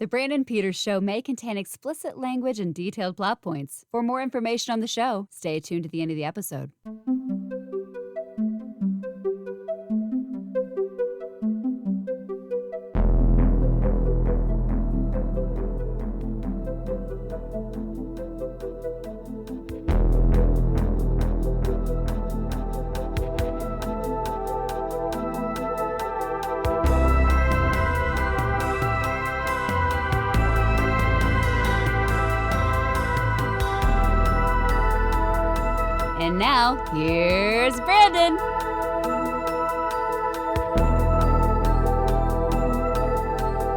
The Brandon Peters Show may contain explicit language and detailed plot points. For more information on the show, stay tuned to the end of the episode. And now, here's Brandon.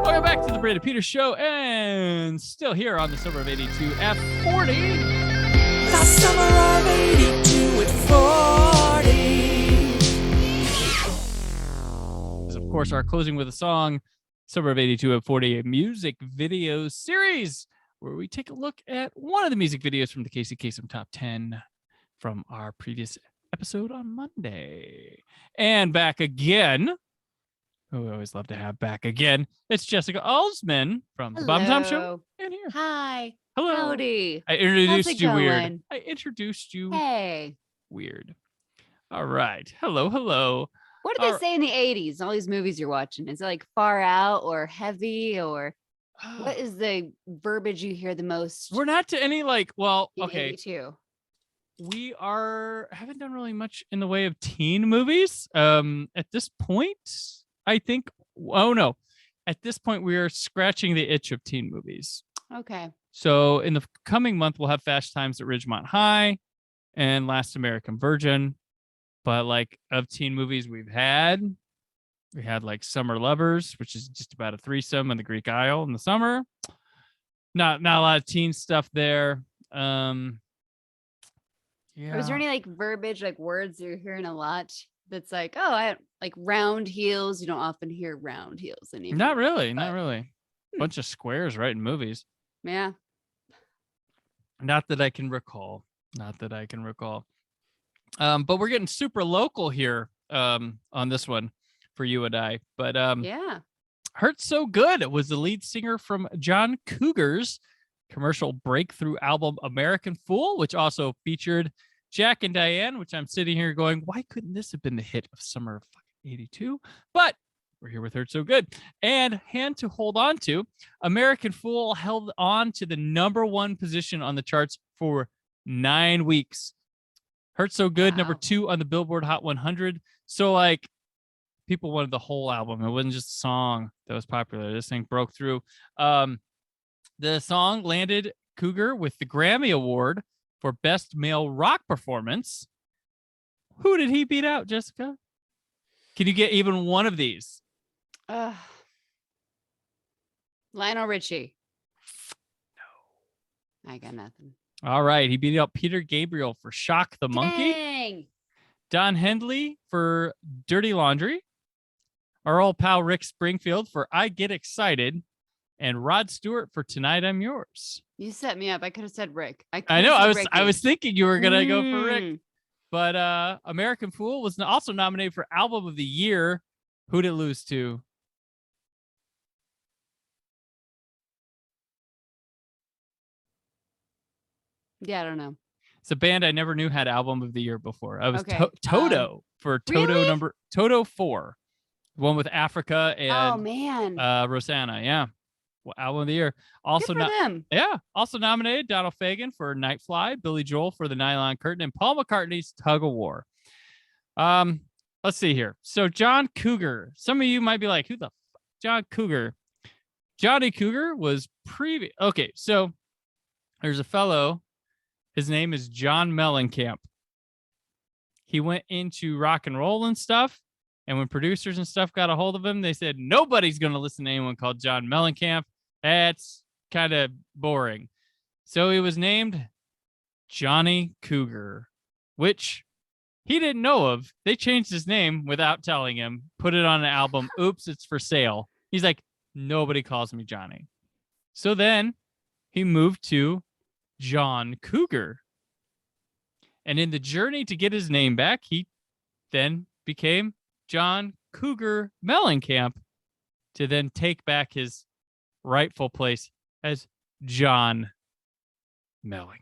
Welcome back to the Brandon Peters Show, and still here on the Summer of 82 F40. The Summer of 82 at 40. Is, of course, our closing with a song, Summer of 82 at 40, a music video series where we take a look at one of the music videos from the Casey Kasem Top 10 from our previous episode on Monday. And back again. Oh, we always love to have back again. It's Jessica Alsman from the Bob and Tom Show. And here. Hi. Hello. Howdy. I introduced How's it you weird. going? I introduced you Hey. weird. All right. Hello, hello. What did they say in the 80s? All these movies you're watching. Is it like far out or heavy, or what is the verbiage you hear the most? We're not to any like, well, in okay. 82? We haven't done really much in the way of teen movies. At this point, I think, oh no, at this point we are scratching the itch of teen movies. Okay. So in the coming month, we'll have Fast Times at Ridgemont High and Last American Virgin. But like of teen movies we had like Summer Lovers, which is just about a threesome in the Greek Isle in the summer. Not a lot of teen stuff there. Yeah. Was there any like verbiage, like words you're hearing a lot that's like, oh, I like round heels? You don't often hear round heels anymore. Not really. Bunch of squares, right, in movies. Yeah. Not that I can recall. But we're getting super local here on this one for you and I. But yeah. Hurts So Good. It was the lead singer from John Cougar's commercial breakthrough album American Fool, which also featured Jack and Diane, which I'm sitting here going, why couldn't this have been the hit of summer of 82? But we're here with Hurt So Good. And hand to hold on to, American Fool held on to the #1 position on the charts for 9 weeks. Hurt So Good, Wow. #2 on the Billboard Hot 100. So like people wanted the whole album. It wasn't just a song that was popular. This thing broke through. The song landed Cougar with the Grammy Award for Best Male Rock Performance. Who did he beat out, Jessica? Can you get even one of these? Lionel Richie. No. I got nothing. All right. He beat out Peter Gabriel for Shock the Monkey. Dang. Don Henley for Dirty Laundry. Our old pal Rick Springfield for I Get Excited. And Rod Stewart for Tonight I'm Yours. You set me up. I could have said Rick. I know. I was thinking you were gonna go for Rick, but American Fool was also nominated for Album of the Year. Who did it lose to? Yeah, I don't know. It's a band I never knew had Album of the Year before. I was Okay. Toto for Toto really? Toto 4, one with Africa and Oh man. Rosanna. Yeah. Well, Album of the Year. Also, Good for them. Yeah. Also nominated Donald Fagen for Nightfly, Billy Joel for The Nylon Curtain, and Paul McCartney's Tug of War. Let's see here. So John Cougar. Some of you might be like, who the fuck? John Cougar. Johnny Cougar was previous. Okay, so there's a fellow. His name is John Mellencamp. He went into rock and roll and stuff. And when producers and stuff got a hold of him, they said, nobody's going to listen to anyone called John Mellencamp. That's kind of boring. So he was named Johnny Cougar, which he didn't know of. They changed his name without telling him, put it on an album. Oops, it's for sale. He's like, nobody calls me Johnny. So then he moved to John Cougar. And in the journey to get his name back, he then became John Cougar Mellencamp to then take back his rightful place as John Mellencamp.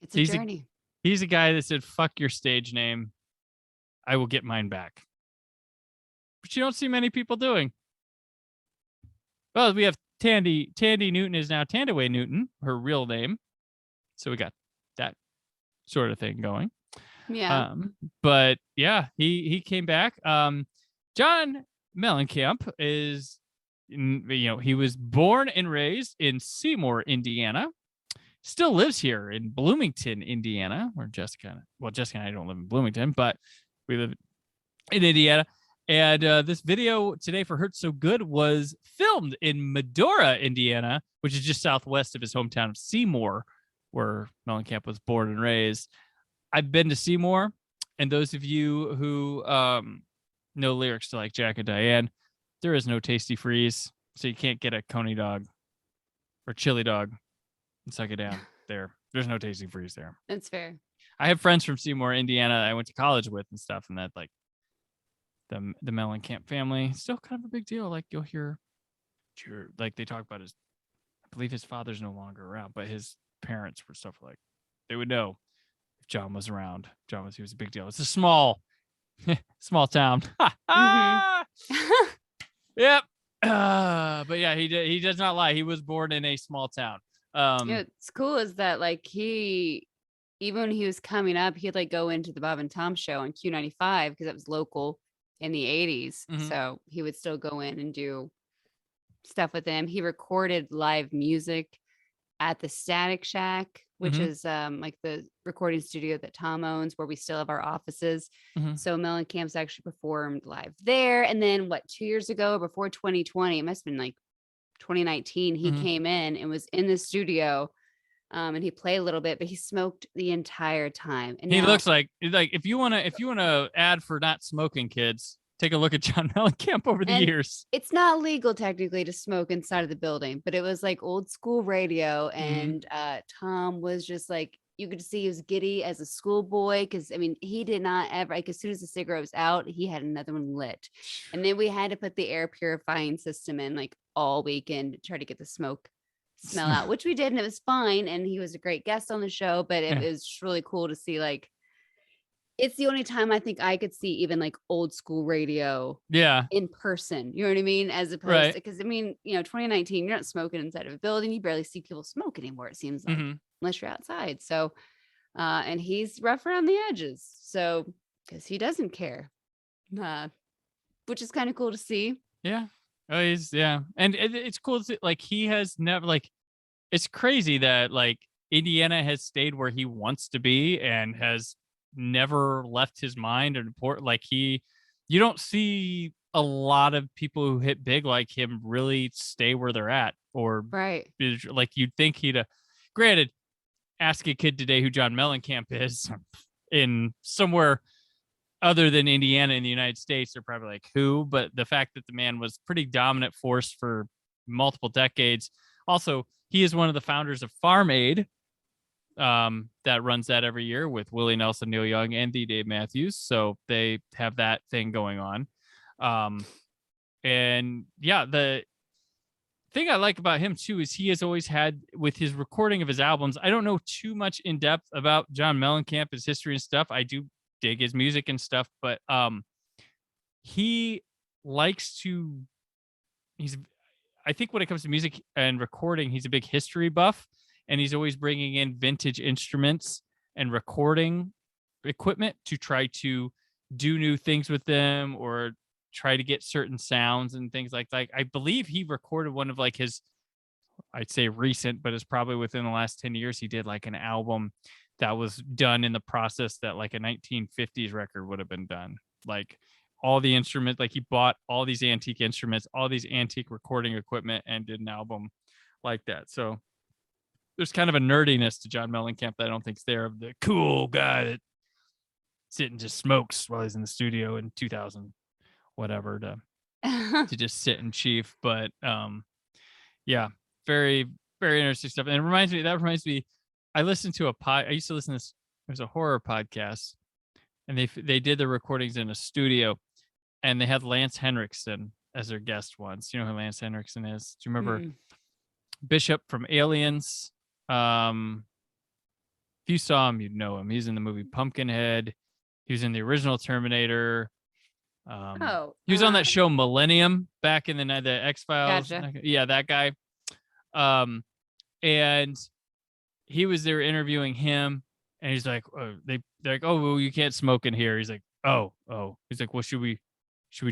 It's a He's journey. He's a guy that said, "Fuck your stage name. I will get mine back." But you don't see many people doing. Well, we have Tandy. Tandy Newton is now Tandaway Newton, her real name. So we got that sort of thing going. Yeah. But yeah, he came back. John Mellencamp is, he was born and raised in Seymour, Indiana. Still lives here in Bloomington, Indiana, where Jessica and I don't live in Bloomington, but we live in Indiana. And this video today for Hurt So Good was filmed in Medora, Indiana, which is just southwest of his hometown of Seymour, where Mellencamp was born and raised. I've been to Seymour, and those of you who know lyrics to like Jack and Diane, there is no Tasty Freeze, so you can't get a Coney dog or chili dog and suck it down there. There's no Tasty Freeze there. That's fair. I have friends from Seymour, Indiana, I went to college with and stuff, and that like the Mellencamp family still kind of a big deal. Like you'll hear, like they talk about I believe his father's no longer around, but his parents were stuff like they would know if John was around. He was a big deal. It's a small town. Yep. But yeah, he does not lie. He was born in a small town. Yeah, it's cool is that like even when he was coming up, he'd like go into the Bob and Tom show on Q95 because it was local in the 80s. Mhm. So he would still go in and do stuff with them. He recorded live music at the Static Shack, which Mhm. is like the recording studio that Tom owns, where we still have our offices. Mhm. So Mellencamp's actually performed live there. And then 2 years ago, before 2020, it must have been like 2019, he Mhm. came in and was in the studio. And he played a little bit, but he smoked the entire time. And He now, looks like if you wanna ad for not smoking, kids, take a look at John Mellencamp over the And years. it's not legal technically to smoke inside of the building, but it was like old school radio. And Tom was just like, you could see he was giddy as a schoolboy because I mean, he did not ever, like, as soon as the cigarette was out, he had another one lit. And then we had to put the air purifying system in like all weekend to try to get the smoke smell out, which we did, and it was fine. And he was a great guest on the show, but it Yeah. was just really cool to see. Like, it's the only time I think I could see even like old school radio Yeah. in person. You know what I mean? As opposed Right. to, because I mean, 2019, you're not smoking inside of a building. You barely see people smoke anymore, it seems like, Mhm. unless you're outside. So, and he's rough around the edges. So, because he doesn't care, which is kind of cool to see. Yeah. Oh, and it's cool to see, like he has never like. It's crazy that like Indiana has stayed where he wants to be and has never left his mind. And like you don't see a lot of people who hit big like him really stay where they're at, or Right. like you'd think he'd. Granted, ask a kid today who John Mellencamp is in somewhere other than Indiana in the United States, they're probably like, who? But the fact that the man was pretty dominant force for multiple decades. Also, he is one of the founders of Farm Aid, that runs that every year with Willie Nelson, Neil Young, and D. Dave Matthews. So they have that thing going on. And yeah, the thing I like about him too is he has always had, with his recording of his albums, I don't know too much in depth about John Mellencamp, his history and stuff. I do dig his music and stuff, but he likes to, I think when it comes to music and recording, he's a big history buff, and he's always bringing in vintage instruments and recording equipment to try to do new things with them or try to get certain sounds and things like that. I believe he recorded one of like his, I'd say recent, but it's probably within the last 10 years, he did like an album that was done in the process that like a 1950s record would have been done. Like all the instruments, like he bought all these antique instruments, all these antique recording equipment, and did an album like that. So there's kind of a nerdiness to John Mellencamp that I don't think's there, of the cool guy that sit and just smokes while he's in the studio in 2000 whatever to just sit and chief. But yeah, very, very interesting stuff. And that reminds me, I listened to I used to listen to this, there's a horror podcast, and they did the recordings in a studio, and they had Lance Henriksen as their guest once. You know who Lance Henriksen is? Do you remember Mm. Bishop from Aliens? If you saw him, you'd know him. He's in the movie Pumpkinhead. He was in the original Terminator. He was on that show Millennium back in the X-Files. Gotcha. Yeah, that guy. And he was there interviewing him, and he's like, they're like, oh, well, you can't smoke in here. He's like, oh. He's like, well, should we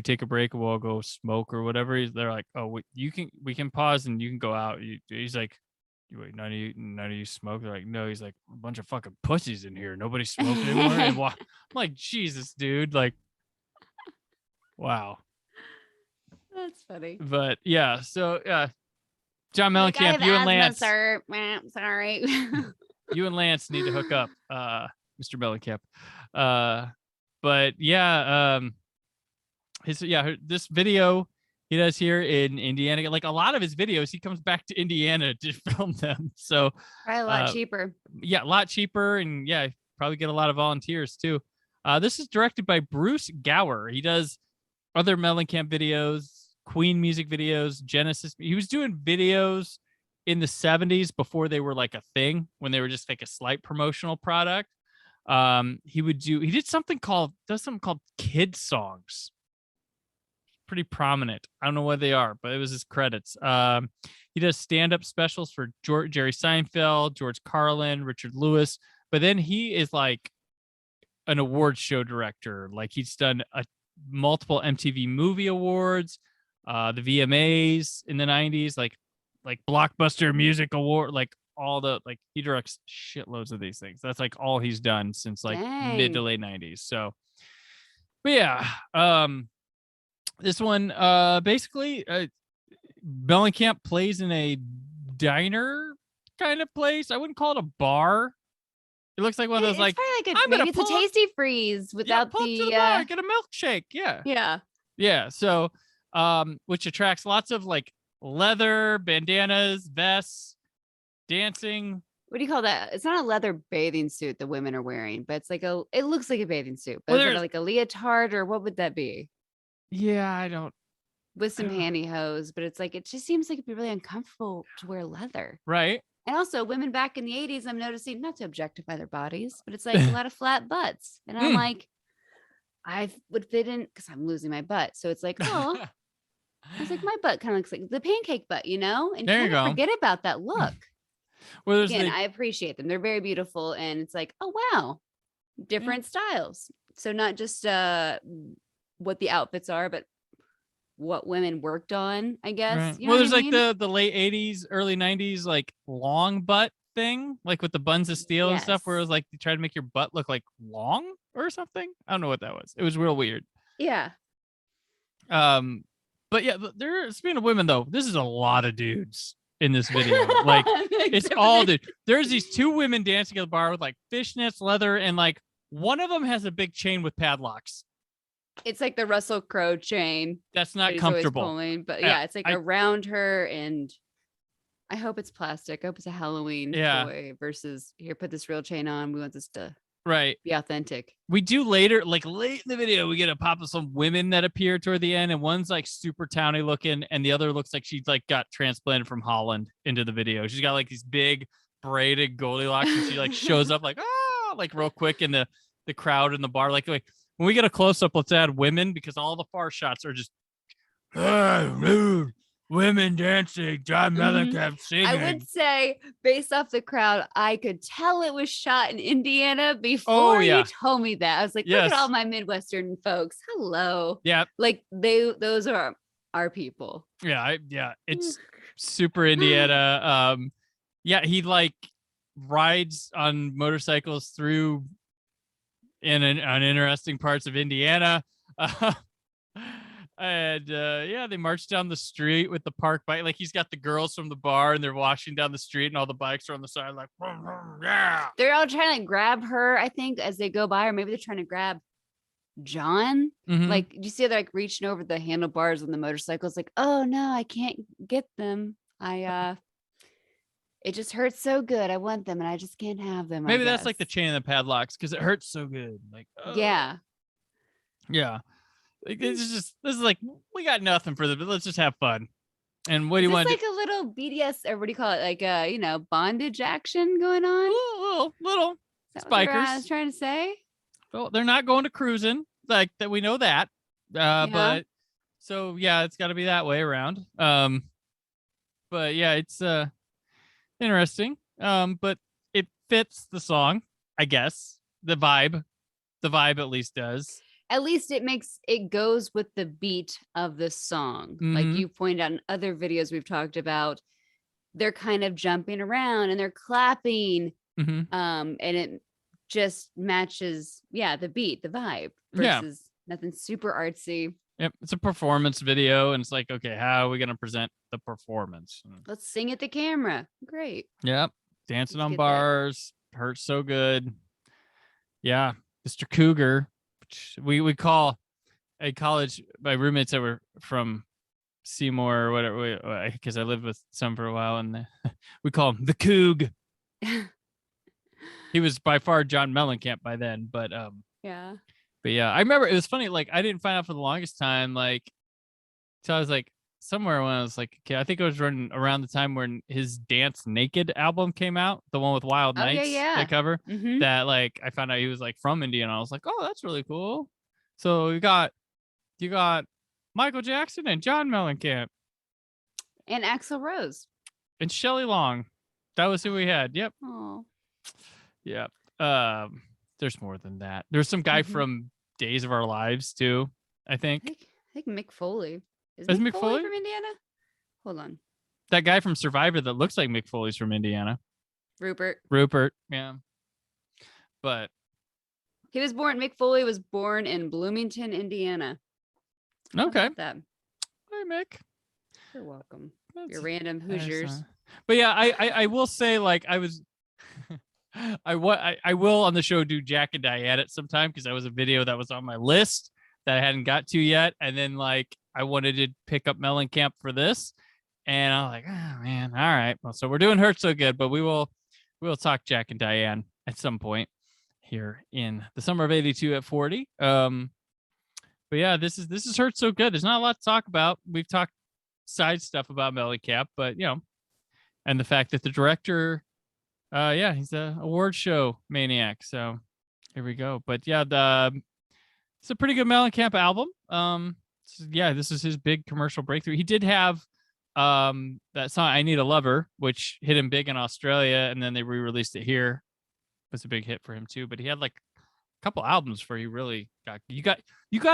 take a break and we'll go smoke or whatever? They're like, oh, we can pause and you can go out. He's like, wait, none of you smoke? They're like, no. He's like, a bunch of fucking pussies in here. Nobody smoked anymore. And I'm like, Jesus, dude. Like, wow. That's funny. But yeah, so John Like, I Mellencamp, have you and asthma, Lance, sir. Sorry. you and Lance need to hook up, Mr. Mellencamp. But yeah, this video he does here in Indiana, like a lot of his videos, he comes back to Indiana to film them. So Probably a lot cheaper. Yeah, a lot cheaper, and yeah, probably get a lot of volunteers too. This is directed by Bruce Gower. He does other Mellencamp videos, Queen music videos, Genesis. He was doing videos in the 70s before they were like a thing, when they were just like a slight promotional product. He did something called kid songs. Pretty prominent. I don't know what they are, but it was his credits. He does stand-up specials for Jerry Seinfeld, George Carlin, Richard Lewis, but then he is like an award show director. Like he's done multiple MTV Movie Awards, the VMAs in the 90s, like Blockbuster Music Award, like all the, like he directs shitloads of these things. That's like all he's done since like mid to late 90s. So, but yeah, this one, basically, Mellencamp plays in a diner kind of place. I wouldn't call it a bar. It looks like one of those, like, maybe it's a Tasty Freeze without pull up to the bar, get a milkshake. Yeah. So, which attracts lots of like leather, bandanas, vests, dancing. What do you call that? It's not a leather bathing suit the women are wearing, but it's like it looks like a bathing suit. But is it like a leotard, or what would that be? Yeah, I don't. With some pantyhose, but it's like, it just seems like it'd be really uncomfortable to wear leather. Right. And also women back in the 80s, I'm noticing, not to objectify their bodies, but it's like a lot of flat butts. And I'm like, I would fit in because I'm losing my butt. So it's like, oh, I was like, my butt kind of looks like the pancake butt, you know? And there you go. Forget about that look. Well, again, I appreciate them. They're very beautiful. And it's like, oh, wow. Different styles. So not just what the outfits are, but what women worked on, I guess. Right. You know there's like the late 80s, early 90s, like long butt thing, like with the buns of steel and stuff, where it was like you try to make your butt look like long or something. I don't know what that was. It was real weird. Yeah. But yeah, speaking of women though, this is a lot of dudes in this video. Like it's all dude. There's these two women dancing at the bar with like fishnets, leather, and like one of them has a big chain with padlocks. It's like the Russell Crowe chain. That's not comfortable. Pulling, but yeah, it's like around her, and I hope it's plastic. I hope it's a Halloween toy versus here, put this real chain on. We want this to be authentic. We do later, like late in the video, we get a pop of some women that appear toward the end, and one's like super towny looking, and the other looks like she's like got transplanted from Holland into the video. She's got like these big braided Goldilocks, and she like shows up like like real quick in the crowd in the bar. Like when we get a close up, let's add women, because all the far shots are just women dancing, John Mellencamp singing. I would say, based off the crowd, I could tell it was shot in Indiana before you told me that. I was like, look at all my Midwestern folks. Hello. Yeah. Like those are our people. Yeah. It's super Indiana. He like rides on motorcycles through in uninteresting parts of Indiana. And they march down the street with the park bike. Like he's got the girls from the bar and they're washing down the street, and all the bikes are on the side like, yeah. They're all trying to grab her, I think, as they go by, or maybe they're trying to grab John. Like, do you see they're like reaching over the handlebars on the motorcycles, like, oh no, I can't get them. It just hurts so good. I want them and I just can't have them. Maybe that's like the chain of the padlocks, because it hurts so good. Like, yeah. This is like, we got nothing for this, but let's just have fun. And what do you Is want this to like a little BDS, or what do you call it? Like bondage action going on? do? Little Is that what I spikers. was trying to say? Well, they're not going to cruising, like that. We know that. But so yeah, it's got to be that way around. But yeah, it's interesting. But it fits the song, I guess. The vibe at least does. At least it goes with the beat of the song. Like Mhm. you pointed out in other videos we've talked about, they're kind of jumping around and they're clapping. Mm-hmm. And it just matches, the beat, the vibe Yeah. versus nothing super artsy. Yep, it's a performance video, and it's like, okay, how are we gonna present the performance? Let's sing at the camera. Great. Yep, dancing Let's on get that. bars hurts so good. Yeah, Mr. Cougar, which we call a college. My roommates that were from Seymour or whatever, because I lived with some for a while, and we call him the Coug. He was by far John Mellencamp by then, but Yeah. But yeah, I remember it was funny. Like, I didn't find out for the longest time, like, till I was like somewhere when I was like, okay, I think it was running around the time when his Dance Naked album came out, the one with Wild Oh, yeah, Nights, yeah. the cover. Mhm. That like I found out he was like from Indiana. I was like, oh, that's really cool. So you got Michael Jackson and John Mellencamp And Axl Rose. and Shelley Long. That was who we had. Yep. Oh. Yep. There's more than that. There's some guy Mhm. from Days of Our Lives too, I think. I think Mick Foley. Is Is Mick Mick Foley Foley? from Indiana? Hold on. That guy from Survivor that looks like Mick Foley's from Indiana. Rupert. Yeah. But Mick Foley was born in Bloomington, Indiana. How okay. about that? Hey, Mick. You're welcome. That's- Your random that's, Hoosiers. But yeah, I will say, like, I was I will on the show do Jack and Diane at some time, because that was a video that was on my list that I hadn't got to yet. And then like I wanted to pick up Mellencamp for this. And I'm like, oh man, all right. Well, so we're doing Hurt So Good, but we'll talk Jack and Diane at some point here in the summer of '82 at 40. But yeah, this is Hurt So Good. There's not a lot to talk about. We've talked side stuff about Mellencamp, but and the fact that the director, he's a award show maniac. So here we go. But yeah, it's a pretty good Mellencamp album. This is his big commercial breakthrough. He did have that song I Need a Lover, which hit him big in Australia, and then they re-released it here. It was a big hit for him too. But he had like a couple albums where he really got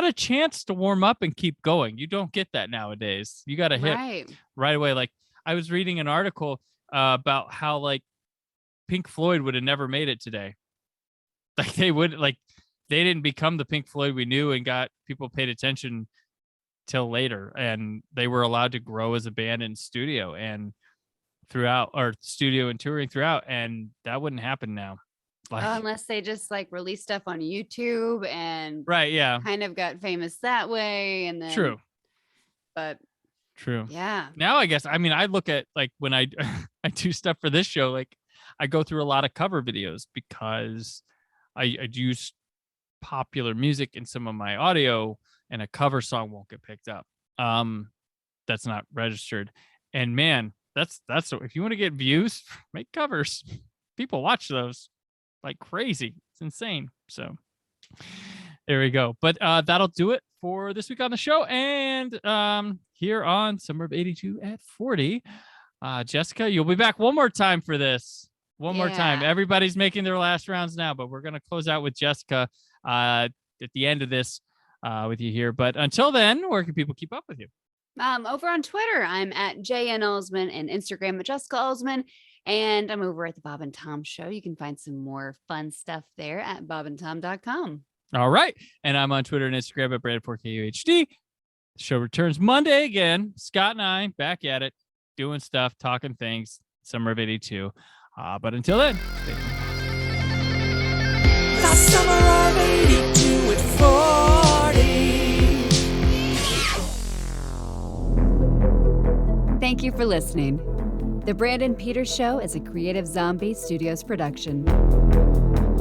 a chance to warm up and keep going. You don't get that nowadays. You got a hit right away. Like, I was reading an article about how like Pink Floyd would have never made it today. Like they didn't become the Pink Floyd we knew and got people paid attention till later, and they were allowed to grow as a band in studio and touring throughout, and that wouldn't happen now. Like, Unless they just like release stuff on YouTube and right, yeah, kind of got famous that way, and then true. Yeah. Now I guess, I mean, I look at like when I I do stuff for this show, like I go through a lot of cover videos because I use popular music in some of my audio, and a cover song won't get picked up. That's not registered. And man, that's if you want to get views, make covers. People watch those like crazy. It's insane. So there we go. But that'll do it for this week on the show. And here on Summer of '82 at 40, Jessica, you'll be back one more time for this. One more time. Everybody's making their last rounds now, but we're going to close out with Jessica at the end of this with you here. But until then, where can people keep up with you? Over on Twitter, I'm at JN Alsman, and Instagram at Jessica Alsman. And I'm over at the Bob and Tom Show. You can find some more fun stuff there at bobandtom.com. All right. And I'm on Twitter and Instagram at Brad4KUHD. The show returns Monday again. Scott and I back at it, doing stuff, talking things, summer of '82. But until then, The summer of '82 at 40. Thank you for listening. The Brandon Peters Show is a Creative Zombie Studios production.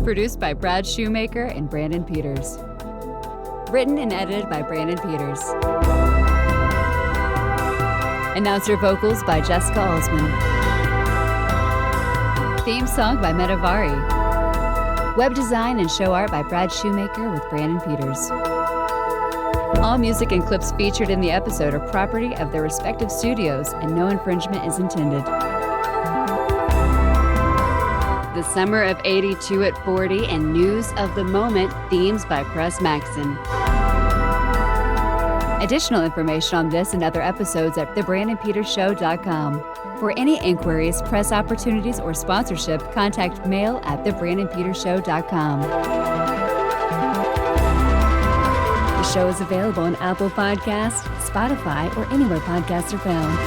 Produced by Brad Shoemaker and Brandon Peters. Written and edited by Brandon Peters. Announcer vocals by Jessica Alsman. Theme song by Metavari. Web design and show art by Brad Shoemaker with Brandon Peters. All music and clips featured in the episode are property of their respective studios, and no infringement is intended. The Summer of 82 at 40 and News of the Moment themes by Pres Maxson. Additional information on this and other episodes at thebrandonpetershow.com. For any inquiries, press opportunities, or sponsorship, contact mail@thebrandonpetershow.com. The show is available on Apple Podcasts, Spotify, or anywhere podcasts are found.